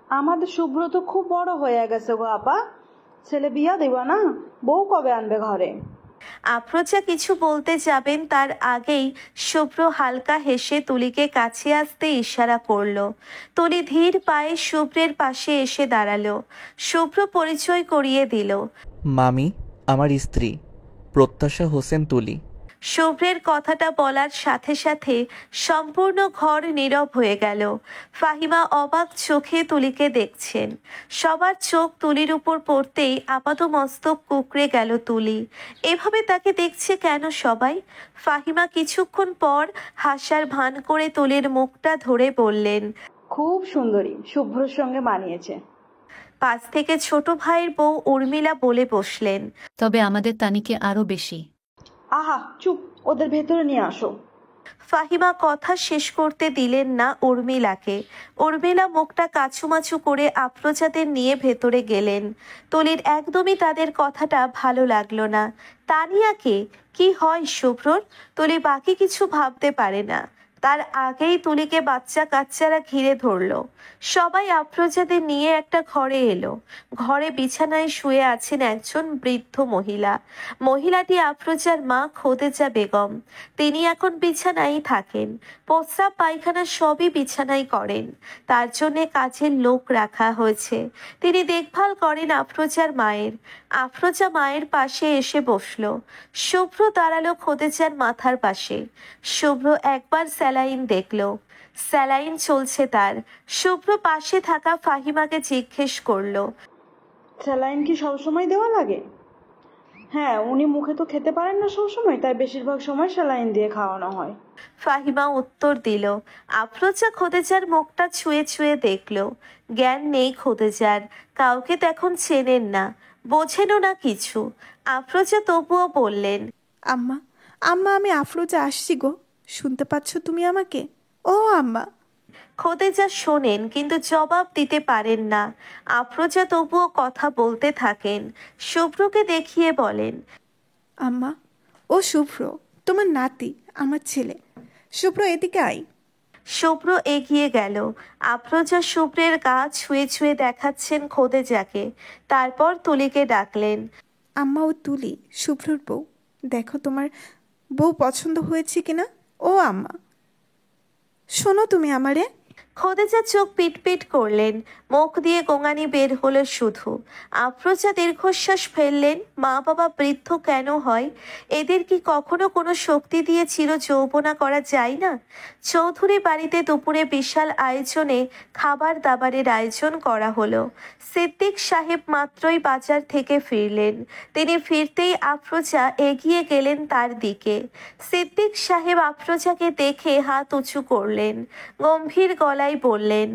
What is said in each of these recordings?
আমাদের শুভ্র তো খুব বড় হয়ে গেছে গো আপা, ছেলে বিয়া দেবা না? বউ কবে আনবে ঘরে? আফরোজা কিছু বলতে যাবেন তার আগেই শুভ্র হালকা হেসে তুলিকে কাছে আসতে ইশারা করলো। তুলি ধীর পায়ে শুভ্রের পাশে এসে দাঁড়ালো। শুভ্র পরিচয় করিয়ে দিল। মামি, আমার স্ত্রী প্রত্যাশা হোসেন তুলি। শুভ্রের কথাটা বলার সাথে সাথে সম্পূর্ণ ঘর নীরব হয়ে গেল। ফাহিমা অবাক চোখে তুলিকে দেখছেন। সবার চোখ তুলির উপর পড়তেই আপাতমস্তক কুঁকড়ে গেল তুলি। এভাবে তাকে দেখছে কেন সবাই? ফাহিমা কিছুক্ষণ পর হাসার ভান করে তুলির মুখটা ধরে বললেন, খুব সুন্দরী, শুভ্রর সঙ্গে মানিয়েছে। পাশ থেকে ছোট ভাইয়ের বউ উর্মিলা বলে বসলেন, তবে আমাদের তানিকে আরো বেশি। আহা চুপ, ওদের ভেতরে নিয়ে আসো। ফাহিমা কথা শেষ করতে দিলেন না উর্মিলাকে। উর্মিলা মুখটা কাছুমাছু করে আফরোজাদের নিয়ে ভেতরে গেলেন। তুলির একদমই তাদের কথাটা ভালো লাগলো না। তানিয়াকে কি হয় শুভ্রর? তুলি বাকি কিছু ভাবতে পারে না। তার আগেই তুলিকে বাচ্চা কাচ্চারা ঘিরে ধরলো। সবাই আফরোজাদের নিয়ে একটা ঘরে এলো। ঘরে বিছানায় শুয়ে আছেন একজন বৃদ্ধ মহিলা। মহিলাটি আফরোজার মা খোদেজা বেগম। তিনি এখন বিছানায় থাকেন। প্রস্রাব পায়খানা সবই বিছানায় করেন। তার জন্যে কাজের লোক রাখা হয়েছে। তিনি দেখভাল করেন আফরোজার মায়ের। আফরোজা মায়ের পাশে এসে বসলো। শুভ্র দাঁড়ালো খোদেজার মাথার পাশে। শুভ্র একবার স্যালাইন দেখলো। স্যালাইন চলছে তার। শুভ্র পাশে থাকা ফাহিমাকে জিজ্ঞেস করলো, স্যালাইন কি সবসময় দেওয়া লাগে? হ্যাঁ, উনি মুখে তো খেতে পারেন না সবসময়, তাই বেশিরভাগ সময় স্যালাইন দিয়ে খাওয়ানো হয়। ফাহিমা উত্তর দিল। আফরোজা খোদেজার মুখটা ছুঁয়ে ছুঁয়ে দেখল। জ্ঞান নেই খোদেজার, কাউকে তখন চেনেন না, বোঝেনও না কিছু। আফরোজা তবুও বললেন, আম্মা, আম্মা, আমি আফরোজা আসছি গো। শুনতে পাচ্ছ তুমি আমাকে? ও আম্মা। খোদেজা শোনেন কিন্তু জবাব দিতে পারেন না। আফরোজা তবুও কথা বলতে থাকেন। শুভ্রকে দেখিয়ে বলেন, আম্মা, ও শুভ্র, তোমার নাতি, আমার ছেলে। শুভ্র, এদিকে আয়। শুভ্র এগিয়ে গেল। আফরোজা শুভ্রের গা ছুঁয়ে ছুঁয়ে দেখাচ্ছেন খোদেজাকে। তারপর তুলিকে ডাকলেন, আম্মা, ও তুলি, শুভ্রর বউ। দেখো তোমার বউ পছন্দ হয়েছে কিনা। ও আম্মা, শোনো তুমি আমারে। খোদেজা চোখ পিটপিট করলেন। মুখ দিয়ে গোঙানি বের হলো শুধু। আফরোজা দীর্ঘশ্বাস ফেললেন। মা বাবা বৃদ্ধ কেন হয়? এদের কি কখনো কোনো শক্তি দিয়ে চির যৌবনা করা যায় না? চৌধুরী বাড়িতে দুপুরে বিশাল আয়োজনে খাবার দাবারের আয়োজন করা হলো। সিদ্দিক সাহেব মাত্রই বাজার থেকে ফিরলেন। তিনি ফিরতেই আফরোজা এগিয়ে গেলেন তার দিকে। সিদ্দিক সাহেব আফরোজাকে দেখে হাত উঁচু করলেন। গম্ভীর গলায় বললেন,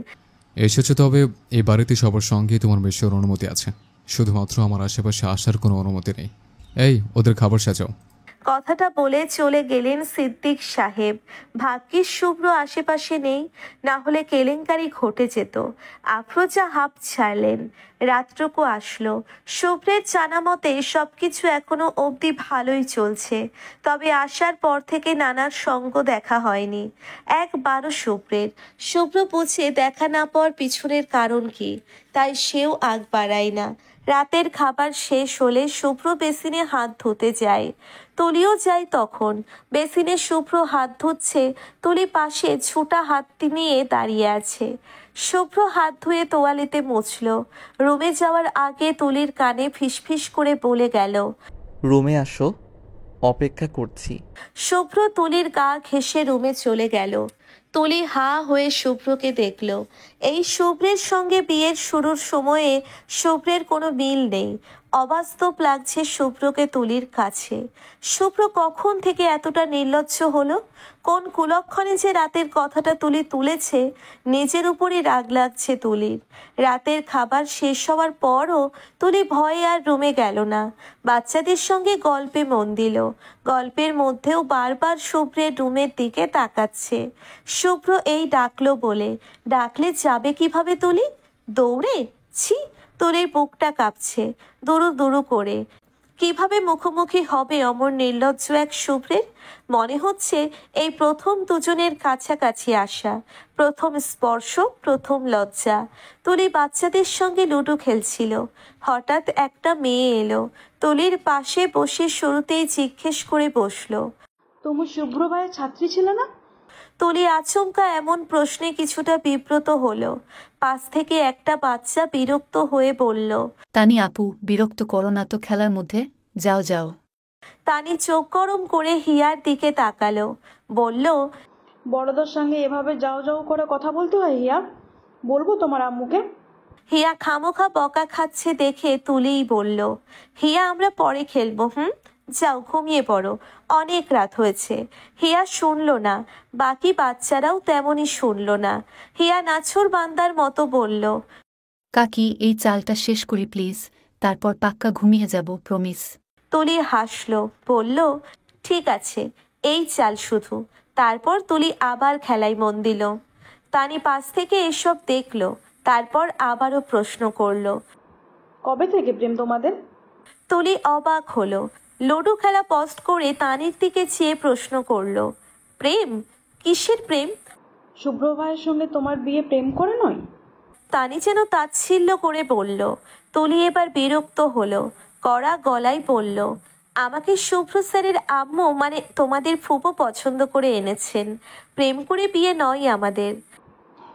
এসেছো, তবে এই বাড়িতে সবার সঙ্গেই তোমার বেশির অনুমতি আছে। শুধুমাত্র আমার আশেপাশে আসার কোনো অনুমতি নেই। এই, ওদের খাবার সাজাও। কথাটা বলে চলে গেলেন সিদ্দিক সাহেব। ভাগ্যিস শুভ্র আশেপাশে নেই, না হলে কেলেঙ্কারি ঘটে যেত। আফরোজা হাঁপ ছাড়লেন। রাতটুকু আসলো। শুভ্রের জানা মতে সবকিছু এখনো অবধি ভালোই চলছে। তবে আসার পর থেকে নানার সঙ্গ দেখা হয়নি একবারও শুভ্রের। শুভ্র বুঝে দেখা না পাওয়ার পিছনের কারণ কি, তাই সেও আগ বাড়ায় না। রাতের খাবার শেষ হলে শুভ্র বেসিনে হাত ধুতে যায়। তুলিও যায় তখন। বেসিনে শুভ্র হাত ধুচ্ছে, তুলি পাশে ছুটা হাত নিয়ে দাঁড়িয়ে আছে। শুভ্র হাত ধুয়ে তোয়ালেতে মুছল। রুমে যাওয়ার আগে তুলির কানে ফিসফিস করে বলে গেল, রুমে আসো, অপেক্ষা করছি। শুভ্র তুলির গা ঘেঁষে রুমে চলে গেল। তুলি হা হয়ে শুভ্রকে দেখল। এই শুভ্রের সঙ্গে বিয়ের শুরুর সময়ে শুভ্রের কোনো মিল নেই। অবাস্তব লাগছে শুভ্রকে তুলির কাছে। শুভ্র কখন থেকে এতটা নির্লজ্জ হলো? কোন কুলক্ষণে যে রাতের কথাটা তুলি তুলেছে, নিজের উপরই রাগ লাগছে তুলির। রাতের খাবার শেষ হওয়ার পরও তুলি ভয়ে আর রুমে গেল না। বাচ্চাদের সঙ্গে গল্পে মন দিল। গল্পের মধ্যেও বারবার শুভ্রের রুমের দিকে তাকাচ্ছে। শুভ্র এই ডাকলো বলে, ডাকলে যাবে কিভাবে তুলি? দৌড়ে? ছি, তুলির বুকটা কাঁপছে দুরু দুরু করে। কিভাবে মুখোমুখি হবে অমর নির্লজ্জ এক শুভ্রের? মনে হচ্ছে এই প্রথম দুজনের কাছাকাছি আসা, প্রথম স্পর্শ, প্রথম লজ্জা। তুলি বাচ্চাদের সঙ্গে লুডো খেলছিল। হঠাৎ একটা মেয়ে এলো, তুলির পাশে বসে শুরুতেই জিজ্ঞেস করে বসলো, তুমি শুভ্র ভাইয়ের ছাত্রী ছিলে না? তুলি আচমকা এমন প্রশ্নে কিছুটা বিব্রত হলো। পাশ থেকে একটা বাচ্চা বিরক্ত হয়ে বলল। তানি আপু, বিরক্ত করো না তো খেলার মধ্যে, যাও যাও। তানি চোখ গরম করে হিয়ার দিকে তাকালো, বলল, বড়দের সঙ্গে এভাবে যাও যাও করে কথা বলতে হয় হিয়া? বলবো তোমার আম্মুকে। হিয়া খামোখা বকা খাচ্ছে দেখে তুলিই বলল, হিয়া আমরা পরে খেলবো। যাও ঘুমিয়ে পড়ো, অনেক রাত হয়েছে। হিয়া শুনলো না, বাকি বাচ্চারাও তেমনই শুনলো না। হিয়া নাছোড় বান্দার মতো বলল, কাকি, এই চালটা শেষ করি প্লিজ, তারপর পাক্কা ঘুমিয়ে যাব, প্রমিস। তুলি হাসলো, বলল, ঠিক আছে, এই চাল শুধু। তারপর তুলি আবার খেলায় মন দিল। তানি পাশ থেকে এসব দেখলো, তারপর আবারও প্রশ্ন করলো। কবে থেকে প্রেম তোমাদের? তুলি অবাক হলো। লুডো খেলা পস্ট করে তানির দিকে চেয়ে প্রশ্ন করলো, প্রেম? কিসের প্রেম? শুভ্র ভাইয়ের সঙ্গে তোমার বিয়ে প্রেম করে নয়? তানি যেন তাচ্ছিল্য করে বলল। তুলি এবার বিরক্ত হলো, কড়া গলায় বলল, আমাকে শুভ্র স্যারের আম্মু মানে তোমাদের ফুপো পছন্দ করে এনেছেন, প্রেম করে বিয়ে নয় আমাদের।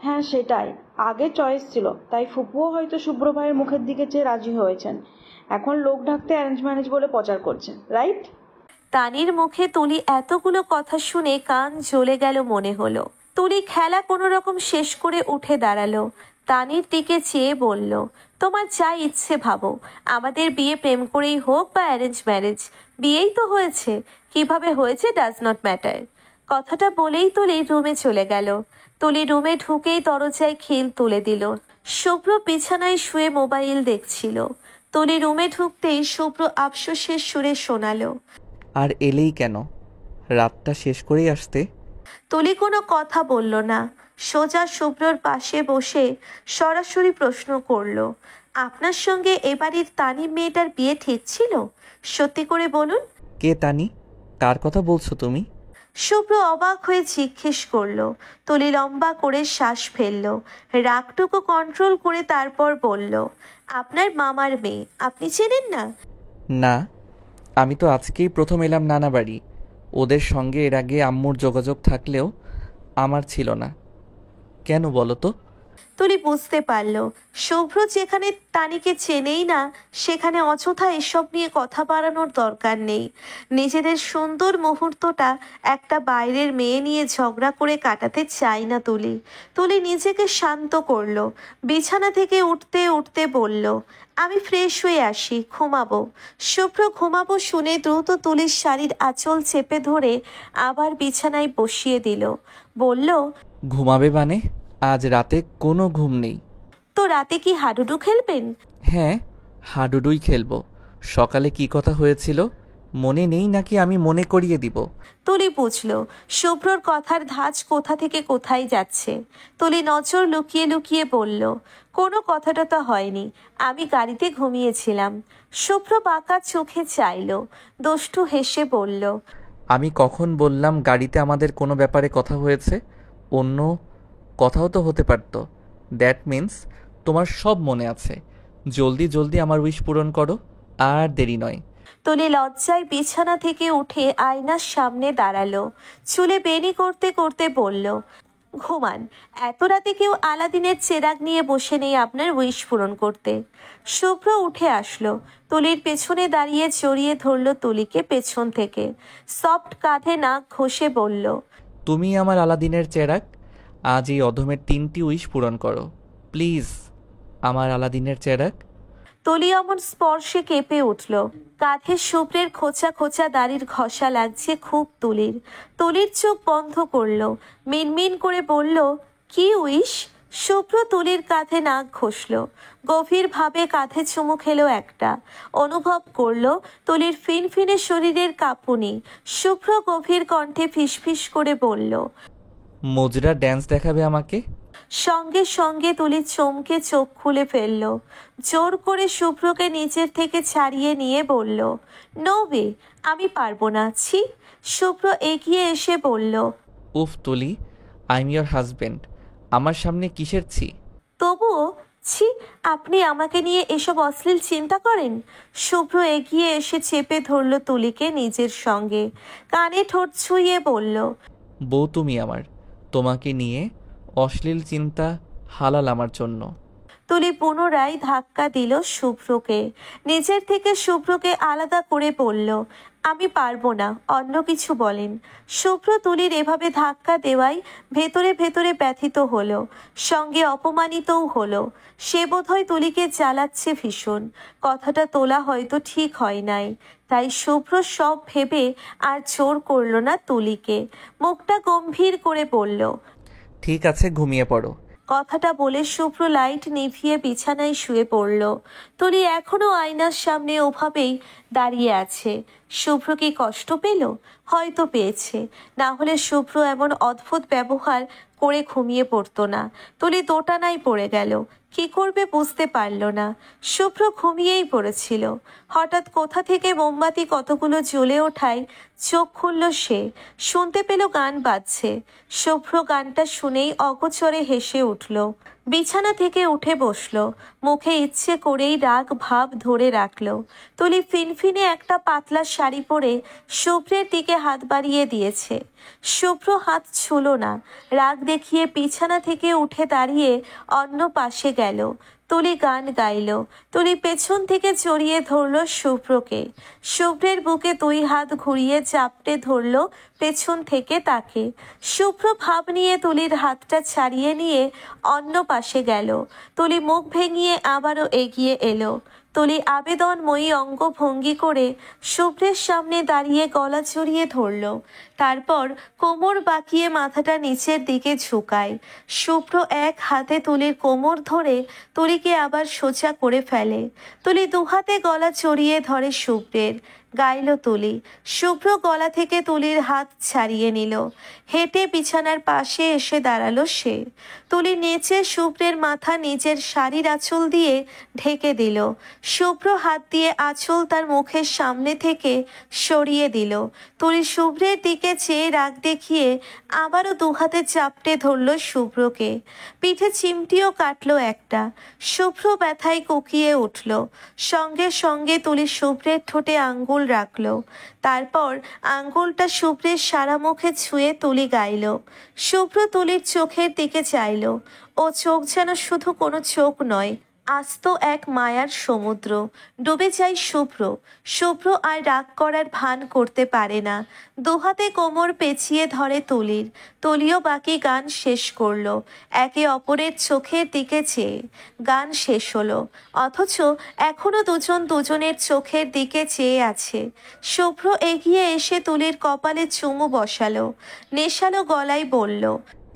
হ্যাঁ সেটাই, আগে চয়েস ছিল, তাই ফুপুও হয়তো শুভ্র ভাইয়ের মুখের দিকে চেয়ে রাজি হয়েছেন। এখন লোক ঢাকতে অ্যারেঞ্জ ম্যারেজ বলে প্রচার করছেন, রাইট? তানির মুখে তুলি এতগুলো কথা শুনে কান জ্বলে গেল মনে হলো। তুলি খেলা কোনো রকম শেষ করে উঠে দাঁড়ালো, তানির দিকে চেয়ে বলল, তোমার যা ইচ্ছে ভাবো, আমাদের বিয়ে প্রেম করেই হোক বা অ্যারেঞ্জ ম্যারেজ, বিয়েই তো হয়েছে, কিভাবে হয়েছে ডাজ নট ম্যাটার। কথাটা বলেই তুলি রুমে চলে গেল। তুলি রুমে ঢুকেই দরজায় খিল তুলে দিল। শুভ্র বিছানায় শুয়ে মোবাইল দেখছিল। তুলি রুমে ঢুকতেই শুভ্র আফসোসের সুরে শোনালো, আর এলেই কেন? রাতটা শেষ করেই আসতে। তুলি কোনো কথা বলল না, সোজা শুভ্রর পাশে বসে সরাসরি প্রশ্ন করলো, আপনার সঙ্গে এবাড়ির তানি মেয়েটার বিয়ে ঠিক ছিল? সত্যি করে বলুন। কে তানি? কার কথা বলছো তুমি? শুভ্র অবাক হয়ে জিজ্ঞেস করলো। তুলি লম্বা করে শ্বাস ফেললো, রাগটুকু কন্ট্রোল করে তারপর বলল, আপনার মামার মেয়ে, আপনি চেনেন না? না, আমি তো আজকেই প্রথম এলাম নানা বাড়ি। ওদের সঙ্গে এর আগে আম্মুর যোগাযোগ থাকলেও আমার ছিল না। কেন বলো তো? তুলি বুঝতে পারলো শুভ্র যেখানে তানিকে চেনেই না, সেখানে অযথা এসব নিয়ে কথা বাড়ানোর দরকার নেই। নিজেদের সুন্দর মুহূর্তটা একটা বাইরের মেয়ে নিয়ে ঝগড়া করে কাটাতে চায় না তুলি। তুলি নিজেকে শান্ত করলো, বিছানা থেকে উঠতে উঠতে বলল, আমি ফ্রেশ হয়ে আসি, ঘুমাবো। শুভ্র ঘুমাবো শুনে দ্রুত তুলির শাড়ির আঁচল চেপে ধরে আবার বিছানায় বসিয়ে দিল। বলল, ঘুমাবে মানে? আজ রাতে কোনো ঘুম নেই। তো রাতে কি হাডুডু খেলবেন? হ্যাঁ, হাডুডুই খেলবো। সকালে কি কথা হয়েছিল মনে নেই নাকি আমি মনে করিয়ে দিব? তুলি বুঝল শুভ্রর কথার ধাঁচ কোথা থেকে কোথায় যাচ্ছে। তুলি নজর লুকিয়ে লুকিয়ে বলল, কোনো কথাটা তো হয়নি, আমি গাড়িতে ঘুমিয়েছিলাম। শুভ্র বাঁকা চোখে চাইল, দুষ্টু হেসে বলল, আমি কখন বললাম গাড়িতে আমাদের কোনো ব্যাপারে কথা হয়েছে? অন্য কথাও তো হতে পারতো। দ্যাট মিন্স তোমার সব মনে আছে। জলদি জলদি আমার উইশ পূরণ করো, আর দেরি নয়। তুলি লজ্জায় বিছানা থেকে উঠে আয়নার সামনে দাঁড়ালো, চুলে বেনি করতে করতে বলল, ঘুমান, এত রাতে কেউ আলাদিনের চেরাগ নিয়ে বসে নেই আপনার উইশ পূরণ করতে। শুভ্র উঠে আসলো, তুলির পেছনে দাঁড়িয়ে জড়িয়ে ধরলো তুলিকে পেছন থেকে, সফট কাঁধে নাক ঘষে বলল, তুমি আমার আলাদিনের চেরাগ, আজ এই অধমের 3টি উইশ পূরণ করো প্লিজ। আমার আলাদিনের চেরাগ। তুলি অমন স্পর্শে কেঁপে উঠল, কাঁধে শুভ্রের খোঁচা খোঁচা দাড়ির ঘষা লাগছে খুব তুলির। তুলির চোখ বন্ধ করলো, মিনমিন করে বলল, কি উইশ? শুভ্র তুলির কাঁধে নাক ঘষল, গভীরভাবে কাঁধে চুমু খেলো একটা। অনুভব করলো তুলির ফিনফিনে শরীরের কাঁপুনি। শুভ্র গভীর কণ্ঠে ফিসফিস করে বলল, মজরা ড্যান্স দেখাবে আমাকে? সঙ্গে সঙ্গে তুলি চমকে চোখ খুলে ফেলল। জোর করে শুভ্রকে নিচের থেকে ছাড়িয়ে নিয়ে বলল, নো ওয়ে, আমি পারবো না, ছি। শুভ্র এগিয়ে এসে বলল, উফ তুলি, আই এম ইয়োর হাজবেন্ড, আমার সামনে কিসের ছি? তবুও ছি, আপনি আমাকে নিয়ে এসব অশ্লীল চিন্তা করেন? শুভ্র এগিয়ে এসে চেপে ধরল তুলিকে নিজের সঙ্গে, কানে ঠোঁট ছুঁয়ে বলল, বউ তুমি আমার, তোমাকে নিয়ে অশ্লীল চিন্তা হালাল আমার জন্য। তুলি পুনরায় ধাক্কা দিল শুভ্রকে। নিজের থেকে শুভ্রকে আলাদা করে বলল, আমি পারবো না, অন্য কিছু বলেন। শুভ্র তুলির এভাবে ধাক্কা দেওয়ায় ভেতরে ভেতরে ব্যথিত হলো, সঙ্গে অপমানিতও হলো। সে বোধহয় তুলিকে জ্বালাচ্ছে ভীষণ। কথাটা তোলা হয়তো ঠিক হয় নাই, তাই শুভ্র সব ভেবে আর জোর করলো না তুলিকে। মুখটা গম্ভীর করে বলল, ঠিক আছে, ঘুমিয়ে পড়ো। কথাটা বলে শুভ্র লাইট নিভিয়ে বিছানায় শুয়ে পড়ল। তুলি এখনো আয়নার সামনে ওভাবেই দাঁড়িয়ে আছে। শুভ্র কি কষ্ট পেল? হয়তো পেয়েছে, না হলে শুভ্র এমন অদ্ভুত ব্যবহার করে ঘুমিয়ে পড়তো না। তুলি দোটানায় পড়ে গেল, কি করবে বুঝতে পারল না। শুভ্র ঘুমিয়েই পড়েছিল। হঠাৎ কোথা থেকে মোমবাতি কতগুলো জ্বলে ওঠায় চোখ খুলল সে। শুনতে পেল গান বাজছে। শুভ্র গানটা শুনেই অগোচরে হেসে উঠল। বিছানা থেকে উঠে বসলো, মুখে ইচ্ছে করেই রাগ ভাব ধরে রাখলো। তুলি ফিনফিনে একটা পাতলা শাড়ি পরে শুভ্রের দিকে হাত বাড়িয়ে দিয়েছে। শুভ্র হাত ছুল না, রাগ দেখিয়ে বিছানা থেকে উঠে দাঁড়িয়ে অন্য পাশে গেল। তুলি গান গাইল। তুলি পেছন থেকে জড়িয়ে ধরল শুভ্রকে। শুভ্রের বুকে দুই হাত ঘুরিয়ে চাপটে ধরল পেছন থেকে তাকে। শুভ্র ভাব নিয়ে তুলির হাতটা ছাড়িয়ে নিয়ে অন্য পাশে গেল। তুলি মুখ ভেঙিয়ে আবারও এগিয়ে এলো। তুলি আবেদনময়ী অঙ্গভঙ্গি করে শুভ্রের সামনে দাঁড়িয়ে গলা জড়িয়ে ধরল। তারপর কোমর বাঁকিয়ে মাথাটা নিচের দিকে ঝুঁকায়। শুভ্র এক হাতে তুলির কোমর ধরে তুলিকে আবার সোজা করে ফেলে। তুলি দুহাতে গলা জড়িয়ে ধরে শুভ্রের। গাইল তুলি। শুভ্র গলা থেকে তুলির হাত ছাড়িয়ে নিল। হেঁটে বিছানার পাশে এসে দাঁড়ালো সে। তুলি নেচে শুভ্রের মাথা নিজের শাড়ির আঁচল দিয়ে ঢেকে দিল। শুভ্র হাত দিয়ে আঁচল তার মুখের সামনে থেকে সরিয়ে দিল। তুলি শুভ্রের দিকে চেয়ে রাগ দেখিয়ে আবারও দুহাতে চাপটে ধরল শুভ্রকে। পিঠে চিমটিও কাটলো একটা। শুভ্র ব্যথায় কুকিয়ে উঠল। সঙ্গে সঙ্গে তুলি শুভ্রের ঠোঁটে আঙ্গুল রাখলো। তারপর আঙ্গুলটা শুভ্রের সারা মুখে ছুঁয়ে তুলি গাইল। শুভ্র তুলির চোখের দিকে চাইল। ও চোখ যেন শুধু কোনো চোখ নয়, আস্ত এক মায়ার সমুদ্র। ডুবে যায় শুভ্র। শুভ্র আর রাগ করার ভান করতে পারে না। দুহাতে কোমর পেঁচিয়ে ধরে তুলির। তুলিও বাকি গান শেষ করলো, একে অপরের চোখের দিকে চেয়ে। গান শেষ হলো, অথচ এখনো দুজন দুজনের চোখের দিকে চেয়ে আছে। শুভ্র এগিয়ে এসে তুলির কপালে চুমু বসালো, নেশালো গলায় বলল,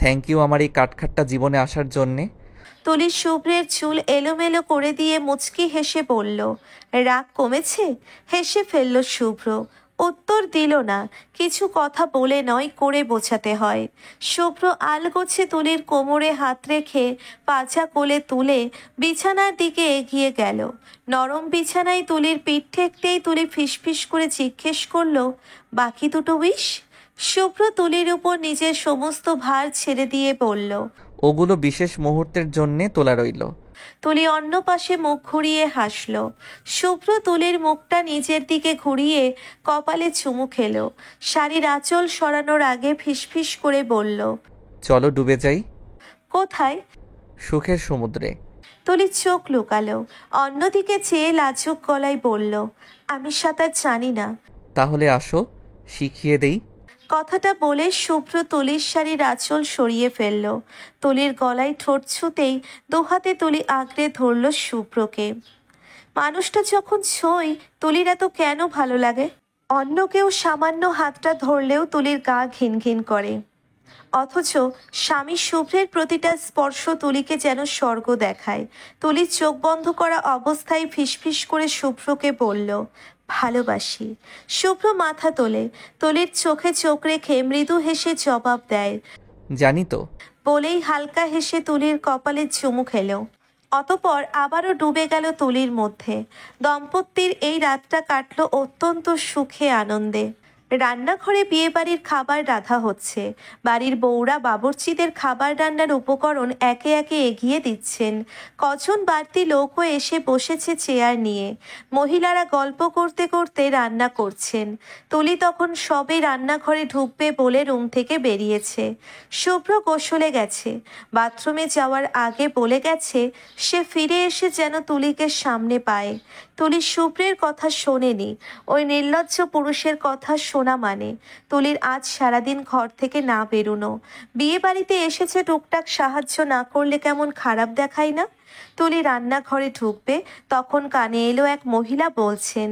থ্যাংক ইউ আমার এই কাঠখাট্টা জীবনে আসার জন্যে। তুলি শুভ্রের চুল এলোমেলো করে দিয়ে মুচকি হেসে বলল, রাগ কমেছে? হেসে ফেলল শুভ্র। উত্তর দিল না। কিছু কথা বলে নয়, করে বোঝাতে হয়। শুভ্র আলগোছে তুলির কোমরে হাত রেখে পাছা কোলে তুলে বিছানার দিকে এগিয়ে গেল। নরম বিছানায় তুলির পিঠ ঠেকতেই তুলি ফিসফিস করে জিজ্ঞেস করলো, বাকি দুটো উইশ? শুভ্র তুলির উপর নিজের সমস্ত ভার ছেড়ে দিয়ে বলল, ওগুলো বিশেষ মুহূর্তের জন্যে তোলা রইল। তুলি অন্য পাশে মুখ ঘুরিয়ে হাসল। শুভ্র তুলির মুখটা নিজের দিকে ঘুরিয়ে কপালে চুমু খেলো। শাড়ির আঁচল সরানোর আগে ফিসফিস করে বলল, চলো ডুবে যাই। কোথায়? সুখের সমুদ্রে। তুলি চোখ লুকালো, অন্যদিকে চেয়ে লাজুক গলায় বলল, আমি সাঁতার জানি না। তাহলে আসো, শিখিয়ে দেই। কথাটা বলে শুভ্র তুলির শাড়ির আঁচল সরিয়ে ফেলল। তুলির গলায় ঠোঁট ছুঁতেই দুহাতে তুলি আঁকড়ে ধরল শুভ্রকে। মানুষটা যখন ছোঁই তুলির এত কেন ভালো লাগে? অন্য কেউ সামান্য হাতটা ধরলেও তুলির গা ঘিন ঘিন করে, অথচ স্বামী শুভ্রের প্রতিটা স্পর্শ তুলিকে যেন স্বর্গ দেখায়। তুলির চোখ বন্ধ করা অবস্থায় ফিসফিস করে শুভ্রকে বলল, ভালোবাসি। শুভ্র মাথা তোলে। তুলির চোখে চোখ রেখে মৃদু হেসে জবাব দেয়, জানি তো। বলেই হালকা হেসে তুলির কপালে চুমু খেলো। অতপর আবারও ডুবে গেল তুলির মধ্যে। দম্পতির এই রাতটা কাটলো অত্যন্ত সুখে আনন্দে। রান্নাঘরে বিয়েবাড়ির খাবার রাঁধা হচ্ছে। বাড়ির বউরা বাবুর্চিদের খাবার রান্নার উপকরণ একে একে এগিয়ে দিচ্ছেন। কজন বাড়তি লোকও এসে বসেছে চেয়ার নিয়ে। মহিলারা গল্প করতে করতে রান্না করছেন। তুলি তখন সবে রান্নাঘরে ঢুকবে বলে রুম থেকে বেরিয়েছে। শুভ্র গোসলে গেছে। বাথরুমে যাওয়ার আগে বলে গেছে সে ফিরে এসে যেন তুলিকে সামনে পায়। তুলি শুভ্রের কথা শোনেনি। ওই নির্লজ্জ পুরুষের কথা শোনা মানে তুলির আজ সারাদিন ঘর থেকে না বেরোনো। বিয়ে বাড়িতে এসেছে, টুকটাক সাহায্য না করলে কেমন খারাপ দেখায় না? তুলি রান্নাঘরে ঢুকবে তখন কানে এলো এক মহিলা বলছেন,